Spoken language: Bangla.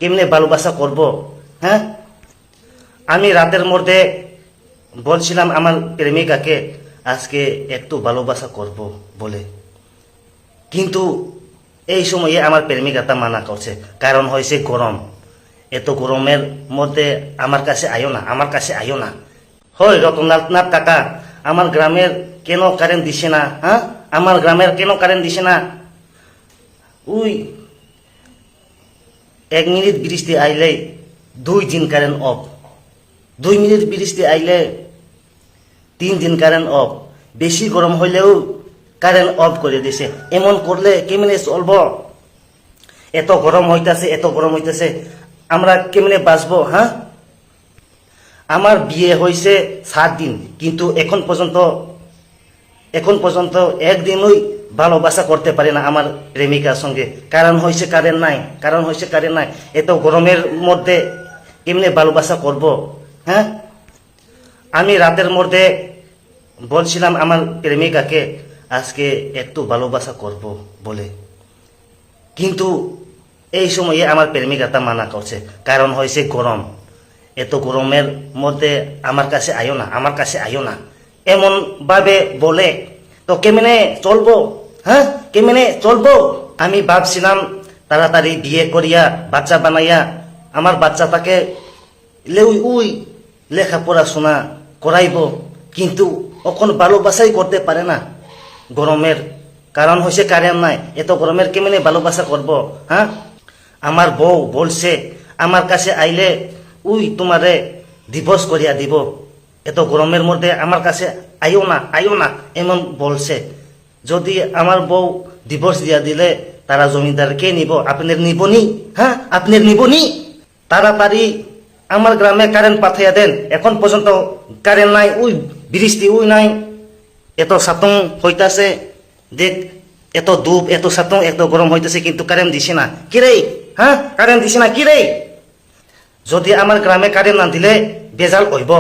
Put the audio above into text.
কেমনে ভালোবাসা করব। হ্যাঁ, আমি রাতের মধ্যে বলছিলাম আমার প্রেমিকাকে আজকে একটু ভালোবাসা করব বলে, কিন্তু এই সময়ে আমার প্রেমিকাটা মানা করছে, কারণ হয়েছে গরম। এত গরমের মধ্যে আমার কাছে আইও না, আমার কাছে আইও না। হয় রতননাথ কাকা, আমার গ্রামের কেন কারেন্ট দিছে না? হ্যাঁ, আমার গ্রামের কেন কারেন্ট দিছে না? ওই 1 মিনিট বৃষ্টি আইলে 2 দিন কারেন্ট অফ, 2 মিনিট বৃষ্টি আইলে 3 দিন কারেন্ট অফ, বেশি গরম হইলেও কারেন্ট অফ করে দিছে। এমন করলে কেমনে চলব? এত গরম হইতাছে, এত গরম হইতাছে, আমরা কেমনে বাঁচবো? হ্যাঁ, আমার বিয়ে হয়েছে 7 দিন, কিন্তু এখন পর্যন্ত একদিনই ভালোবাসা করতে পারি না আমার প্রেমিকার সঙ্গে। কারণ হয়েছে কারেন্ট নাই, এত গরমের মধ্যে কেমনে ভালোবাসা করব? হ্যাঁ, আমি রাতের মধ্যে বলছিলাম আমার প্রেমিকাকে আজকে একটু ভালোবাসা করব বলে, কিন্তু এই সময়ে আমার প্রেমিকাটা মানা করছে, কারণ হয়েছে গরম। এত গরমের মধ্যে আমার কাছে আইও না, আমার কাছে আইও না, এমন ভাবে বলে তো কেমনে চলবো? হ্যাঁ, কেমনে চলবো? আমি ভাবছিলাম তাড়াতাড়ি বিয়ে করিয়া বাচ্চা বানাইয়া আমার বাচ্চাটাকে উই লেখাপড়াশোনা করাইব, কিন্তু এখন ভালোবাসাই করতে পারে না গরমের। কারণ হয়েছে কারেন্ট নাই, এত গরমের কেমনে ভালোবাসা করব? হ্যাঁ, আমার বউ বলছে আমার কাছে আইলে তোমারে ডিভোর্স করিয়া দিব, এত গরমের মধ্যে আমার কাছে আইও না এমন বলছে। যদি আমার বউ ডিভোর্স দিয়া দিলে তারা জমিদারকে নিব, আপনার নিবনি? হ্যাঁ, আপনার নিবনি? তাড়াতাড়ি আমার গ্রামে কারেন্ট পাঠাইয়া দেন, এখন পর্যন্ত কারেন্ট নাই, বৃষ্টি নাই, এত সাতং হইতাছে, দেখ এত ধূপ, এত সাতং, এত গরম হইতেছে, কিন্তু কারেন্ট দিছে না কিরে? হ্যাঁ, কারেন্ট দিছে না কিরে? যদি আমার গ্রামে কারেন্ট না দিলে বেজাল হইব।